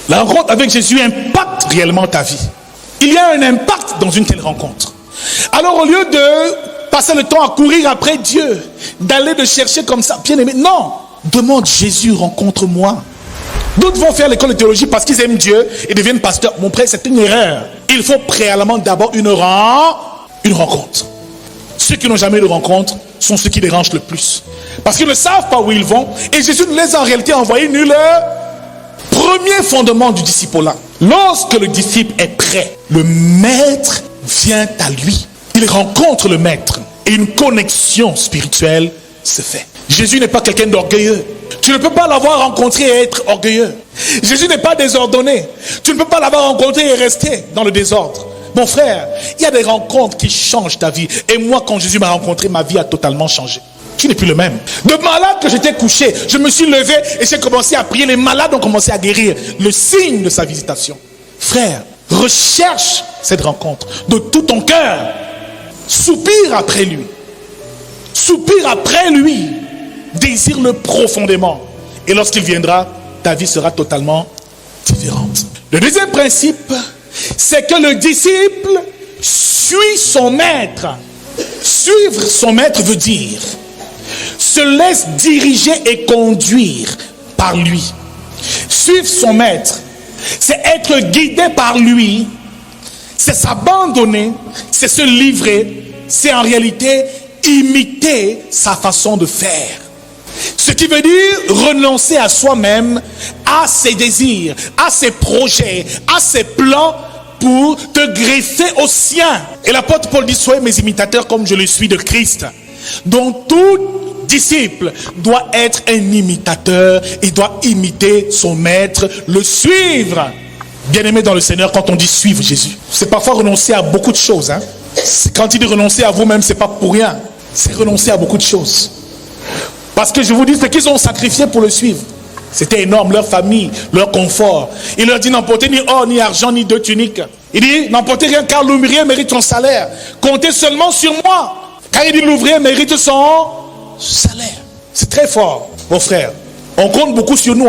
La rencontre avec Jésus impacte réellement ta vie. Il y a un impact dans une telle rencontre. Alors au lieu de passer le temps à courir après Dieu, d'aller le chercher comme ça, bien aimé, non, demande Jésus, rencontre-moi. D'autres vont faire l'école de théologie parce qu'ils aiment Dieu et deviennent pasteurs. Mon frère, c'est une erreur. Il faut préalablement d'abord une rencontre. Ceux qui n'ont jamais eu de rencontre sont ceux qui dérangent le plus. Parce qu'ils ne savent pas où ils vont. Et Jésus ne les a en réalité envoyés nul. Premier fondement du disciple-là. Lorsque le disciple est prêt, le maître vient à lui. Il rencontre le maître. Et une connexion spirituelle se fait. Jésus n'est pas quelqu'un d'orgueilleux. Tu ne peux pas l'avoir rencontré et être orgueilleux. Jésus n'est pas désordonné. Tu ne peux pas l'avoir rencontré et rester dans le désordre. Mon frère, il y a des rencontres qui changent ta vie. Et moi, quand Jésus m'a rencontré, ma vie a totalement changé. Tu n'es plus le même. De malade que j'étais couché, je me suis levé et j'ai commencé à prier. Les malades ont commencé à guérir. Le signe de sa visitation. Frère, recherche cette rencontre de tout ton cœur. Soupire après lui. Soupire après lui. Désire-le profondément. Et lorsqu'il viendra, ta vie sera totalement différente. Le deuxième principe, c'est que le disciple suit son maître. Suivre son maître veut dire se laisse diriger et conduire par lui. Suivre son maître, c'est être guidé par lui, c'est s'abandonner, c'est se livrer, c'est en réalité imiter sa façon de faire. Ce qui veut dire renoncer à soi-même, à ses désirs, à ses projets, à ses plans pour te greffer aux siens. Et l'apôtre Paul dit, soyez mes imitateurs comme je le suis de Christ. Donc tout disciple doit être un imitateur, il doit imiter son maître, le suivre. Bien-aimé dans le Seigneur, quand on dit suivre Jésus, c'est parfois renoncer à beaucoup de choses. Quand il dit renoncer à vous-même, c'est pas pour rien. C'est renoncer à beaucoup de choses. Parce que je vous dis, ce qu'ils ont sacrifié pour le suivre, c'était énorme, leur famille, leur confort. Il leur dit, n'emportez ni or, ni argent, ni deux tuniques. Il dit, n'emportez rien, car l'ouvrier mérite son salaire. Comptez seulement sur moi. Car il dit, l'ouvrier mérite son salaire. C'est très fort, mon frère. On compte beaucoup sur nous,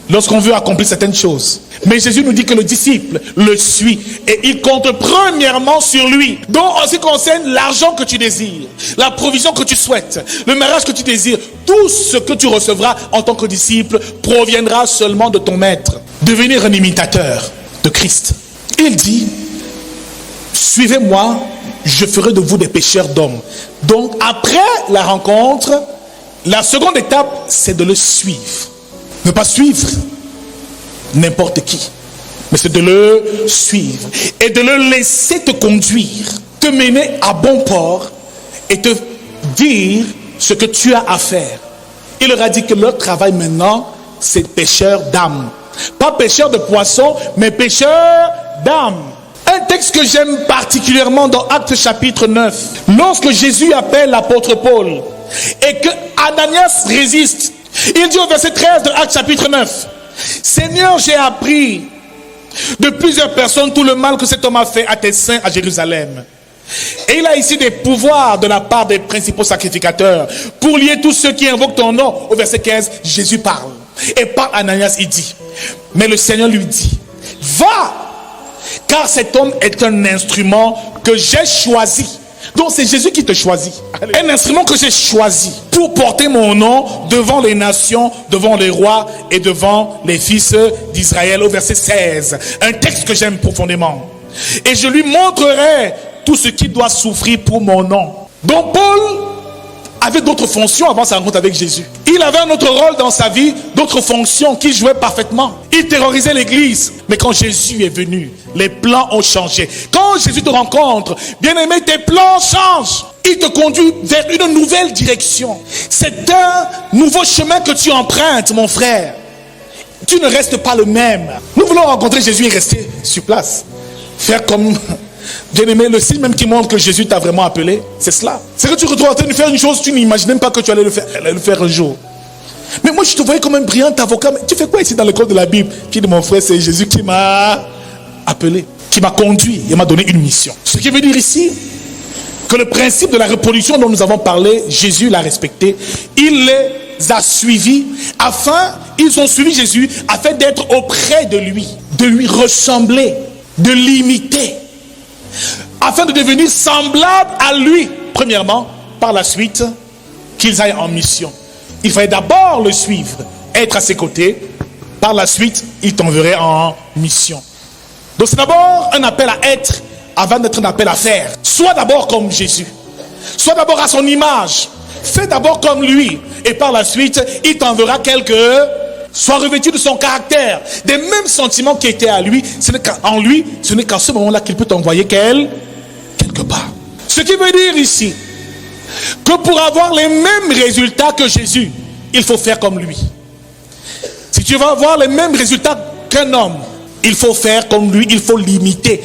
lorsqu'on veut accomplir certaines choses. Mais Jésus nous dit que le disciple le suit. Et il compte premièrement sur lui. Donc, en ce qui concerne l'argent que tu désires, la provision que tu souhaites, le mariage que tu désires, tout ce que tu recevras en tant que disciple proviendra seulement de ton maître. Devenir un imitateur de Christ. Il dit, suivez-moi, je ferai de vous des pêcheurs d'hommes. Donc, après la rencontre, la seconde étape, c'est de le suivre. Ne pas suivre n'importe qui, mais c'est de le suivre et de le laisser te conduire, te mener à bon port et te dire ce que tu as à faire. Il leur a dit que leur travail maintenant, c'est pêcheur d'âmes. Pas pêcheur de poissons, mais pêcheur d'âmes. Un texte que j'aime particulièrement dans Actes chapitre 9, lorsque Jésus appelle l'apôtre Paul et que Ananias résiste, il dit au verset 13 de Actes chapitre 9, Seigneur, j'ai appris de plusieurs personnes tout le mal que cet homme a fait à tes saints à Jérusalem. Et il a ici des pouvoirs de la part des principaux sacrificateurs pour lier tous ceux qui invoquent ton nom. Au verset 15, Jésus parle. Et par Ananias, il dit, mais le Seigneur lui dit, va, car cet homme est un instrument que j'ai choisi. Donc c'est Jésus qui te choisit. Un instrument que j'ai choisi pour porter mon nom devant les nations, devant les rois et devant les fils d'Israël. Au verset 16. Un texte que j'aime profondément. Et je lui montrerai tout ce qu'il doit souffrir pour mon nom. Donc Paul avait d'autres fonctions avant sa rencontre avec Jésus. Il avait un autre rôle dans sa vie, d'autres fonctions qu'il jouait parfaitement. Il terrorisait l'église. Mais quand Jésus est venu, les plans ont changé. Quand Jésus te rencontre, bien aimé, tes plans changent. Il te conduit vers une nouvelle direction. C'est un nouveau chemin que tu empruntes, mon frère. Tu ne restes pas le même. Nous voulons rencontrer Jésus et rester sur place. Faire comme... Bien aimé, le signe même qui montre que Jésus t'a vraiment appelé, c'est cela. C'est que tu te retrouves en train de faire une chose, tu n'imagines même pas que tu allais le faire un jour. Mais moi, je te voyais comme un brillant avocat. Mais tu fais quoi ici dans l'école de la Bible? Qui dit, mon frère, c'est Jésus qui m'a appelé, qui m'a conduit et m'a donné une mission. Ce qui veut dire ici que le principe de la reproduction dont nous avons parlé, Jésus l'a respecté. Il les a suivis ils ont suivi Jésus afin d'être auprès de lui. de lui ressembler, de l'imiter, afin de devenir semblable à lui, premièrement, par la suite, qu'ils aillent en mission. Il fallait d'abord le suivre, être à ses côtés, par la suite, il t'enverrait en mission. Donc c'est d'abord un appel à être, avant d'être un appel à faire. Sois d'abord comme Jésus, sois d'abord à son image, fais d'abord comme lui, et par la suite, il t'enverra sois revêtu de son caractère, des mêmes sentiments qui étaient à lui, en lui, ce n'est qu'à ce moment-là qu'il peut t'envoyer quelque part. Ce qui veut dire ici, que pour avoir les mêmes résultats que Jésus, il faut faire comme lui. Si tu veux avoir les mêmes résultats qu'un homme, il faut faire comme lui, il faut l'imiter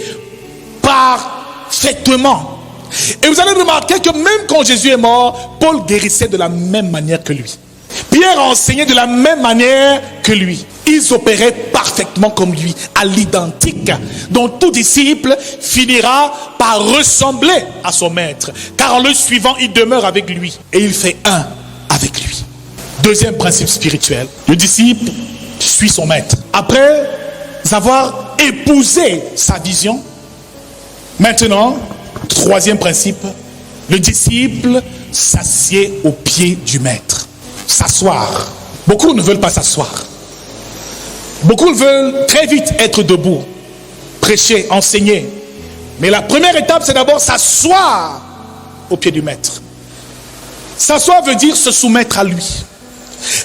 parfaitement. Et vous allez remarquer que même quand Jésus est mort, Paul guérissait de la même manière que lui. Pierre enseignait de la même manière que lui. Ils opéraient parfaitement comme lui, à l'identique. Donc tout disciple finira par ressembler à son maître, car en le suivant, il demeure avec lui et il fait un avec lui. Deuxième principe spirituel, le disciple suit son maître. Après avoir épousé sa vision, maintenant, troisième principe, le disciple s'assied aux pieds du maître. S'asseoir. Beaucoup ne veulent pas s'asseoir. Beaucoup veulent très vite être debout, prêcher, enseigner. Mais la première étape, c'est d'abord s'asseoir aux pieds du maître. S'asseoir veut dire se soumettre à lui.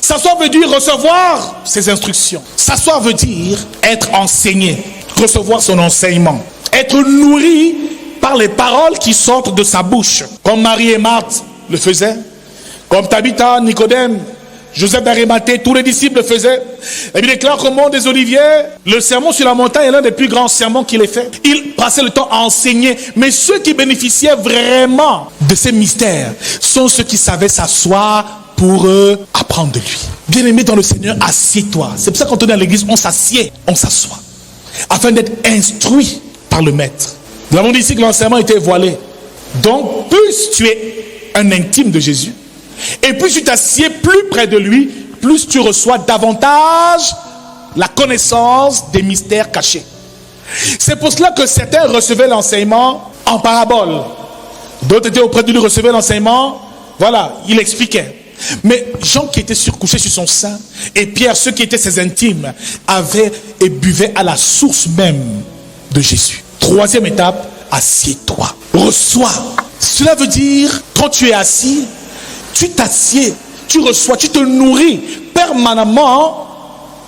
S'asseoir veut dire recevoir ses instructions. S'asseoir veut dire être enseigné, recevoir son enseignement, être nourri par les paroles qui sortent de sa bouche, comme Marie et Marthe le faisaient, comme Tabitha, Nicodème, Joseph d'Arimathée, tous les disciples le faisaient. La Bible déclare qu'au mont des Oliviers, le sermon sur la montagne est l'un des plus grands sermons qu'il ait fait. Il passait le temps à enseigner, mais ceux qui bénéficiaient vraiment de ces mystères sont ceux qui savaient s'asseoir pour apprendre de lui. Bien-aimé dans le Seigneur, assieds-toi. C'est pour ça que quand on est à l'église, on s'assied, on s'assoit, afin d'être instruit par le maître. Nous avons dit ici que l'enseignement était voilé. Donc, plus tu es un intime de Jésus, et plus tu t'assieds plus près de lui, plus tu reçois davantage la connaissance des mystères cachés. C'est pour cela que certains recevaient l'enseignement en parabole. D'autres étaient auprès de lui, recevaient l'enseignement. Voilà, il expliquait. Mais Jean qui était surcouché sur son sein, et Pierre, ceux qui étaient ses intimes, avaient et buvaient à la source même de Jésus. Troisième étape, assieds-toi. Reçois. Cela veut dire, quand tu es assis, tu t'assieds, tu reçois, tu te nourris permanemment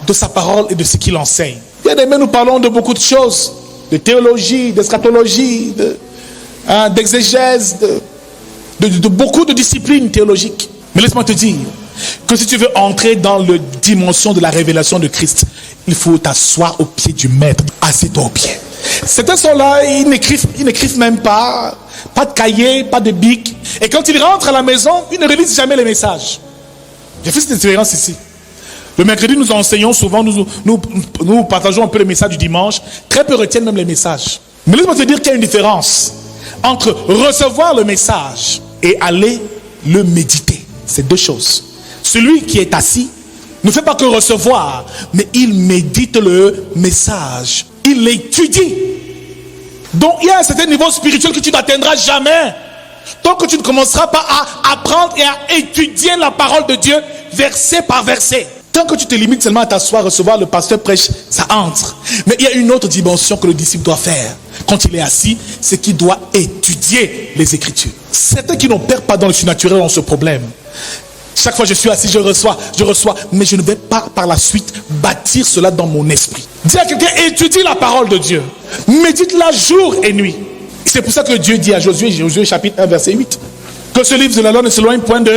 de sa parole et de ce qu'il enseigne. Bien aimé, nous parlons de beaucoup de choses, de théologie, d'eschatologie, d'exégèse, de beaucoup de disciplines théologiques. Mais laisse-moi te dire que si tu veux entrer dans la dimension de la révélation de Christ, il faut t'asseoir au pied du maître. Assieds-toi au pied. Certains sont là, ils n'écrivent même pas de cahier, pas de bic. Et quand ils rentrent à la maison, ils ne relisent jamais les messages. J'ai fait cette expérience ici. Le mercredi, nous enseignons souvent, nous partageons un peu les messages du dimanche. Très peu retiennent même les messages. Mais laisse-moi te dire qu'il y a une différence entre recevoir le message et aller le méditer. C'est deux choses. Celui qui est assis ne fait pas que recevoir, mais il médite le message. Il l'étudie. Donc il y a un certain niveau spirituel que tu n'atteindras jamais tant que tu ne commenceras pas à apprendre et à étudier la parole de Dieu verset par verset. Tant que tu te limites seulement à t'asseoir, recevoir, le pasteur prêche, ça entre. Mais il y a une autre dimension que le disciple doit faire quand il est assis, c'est qu'il doit étudier les Écritures. Certains qui n'opèrent pas dans le surnaturel ont ce problème. Chaque fois que je suis assis, je reçois, mais je ne vais pas par la suite bâtir cela dans mon esprit. Dis à quelqu'un, étudie la parole de Dieu. Médite-la jour et nuit. C'est pour ça que Dieu dit à Josué chapitre 1 verset 8, que ce livre de la loi ne s'éloigne point de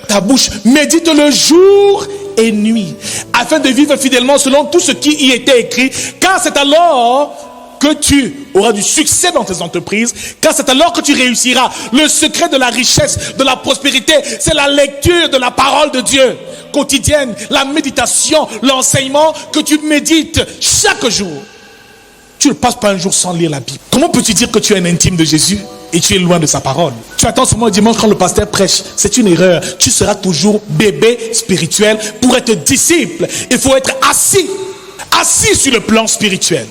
ta bouche. Médite-le jour et nuit, afin de vivre fidèlement selon tout ce qui y était écrit, car c'est alors que tu auras du succès dans tes entreprises, car c'est alors que tu réussiras. Le secret de la richesse, de la prospérité, c'est la lecture de la parole de Dieu quotidienne, la méditation, l'enseignement que tu médites chaque jour. Tu ne passes pas un jour sans lire la Bible. Comment peux-tu dire que tu es un intime de Jésus et tu es loin de sa parole? Tu attends seulement le dimanche quand le pasteur prêche. C'est une erreur. Tu seras toujours bébé spirituel. Pour être disciple, il faut être assis. assis sur le plan spirituel,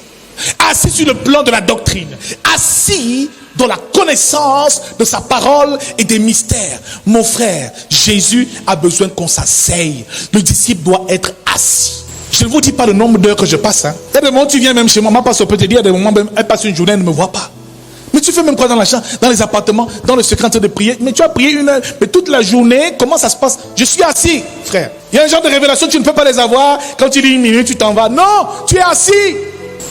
assis sur le plan de la doctrine, assis dans la connaissance de sa parole et des mystères. Mon frère, Jésus a besoin qu'on s'asseye. Le disciple doit être assis. Je ne vous dis pas le nombre d'heures que je passe. Il y a des moments où tu viens même chez moi, ma pasteur peut te dire, il y a des moments où elle passe une journée, elle ne me voit pas. Mais tu fais même quoi dans la chambre, dans les appartements, dans le secret en train de prier? Mais tu as prié 1 heure, mais toute la journée, comment ça se passe? Je suis assis, frère. Il y a un genre de révélation, tu ne peux pas les avoir. Quand tu dis 1 minute, tu t'en vas. Non, tu es assis.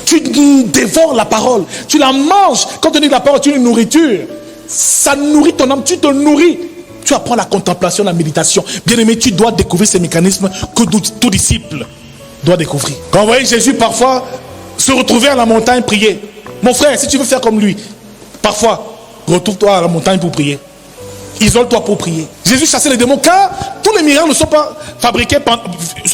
Tu dévores la parole. Tu la manges. Quand on dit la parole, tu es une nourriture. Ça nourrit ton âme, tu te nourris. Tu apprends la contemplation, la méditation. Bien aimé, tu dois découvrir ces mécanismes que tout disciple doit découvrir. Quand vous voyez Jésus parfois se retrouver à la montagne prier. Mon frère, si tu veux faire comme lui, parfois, retrouve-toi à la montagne pour prier. Isole-toi pour prier. Jésus chassait les démons car tous les miracles ne sont pas fabriqués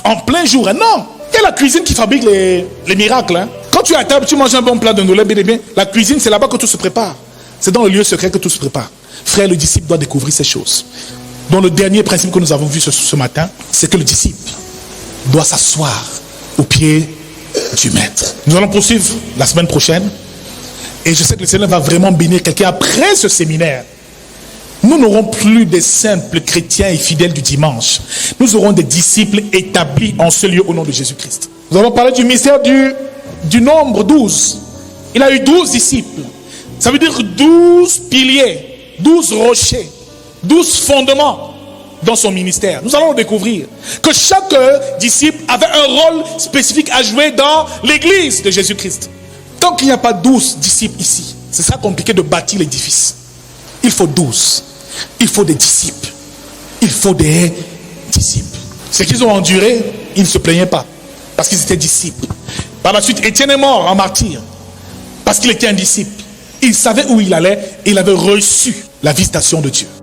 en plein jour. Non, il y a la cuisine qui fabrique les miracles. Quand tu es à table, tu manges un bon plat de noël, bien. La cuisine, c'est là-bas que tout se prépare. C'est dans le lieu secret que tout se prépare. Frère, le disciple doit découvrir ces choses. Donc le dernier principe que nous avons vu ce matin, c'est que le disciple doit s'asseoir au pied du maître. Nous allons poursuivre la semaine prochaine. Et je sais que le Seigneur va vraiment bénir quelqu'un après ce séminaire. Nous n'aurons plus des simples chrétiens et fidèles du dimanche. Nous aurons des disciples établis en ce lieu au nom de Jésus-Christ. Nous avons parlé du mystère du nombre 12. Il a eu 12 disciples. Ça veut dire 12 piliers, 12 rochers, 12 fondements dans son ministère. Nous allons le découvrir. Que chaque disciple avait un rôle spécifique à jouer dans l'église de Jésus-Christ. Tant qu'il n'y a pas 12 disciples ici, ce sera compliqué de bâtir l'édifice. Il faut 12. Il faut des disciples. Il faut des disciples. Ce qu'ils ont enduré, ils ne se plaignaient pas. Parce qu'ils étaient disciples. Par la suite, Étienne est mort en martyr. Parce qu'il était un disciple. Il savait où il allait et il avait reçu la visitation de Dieu.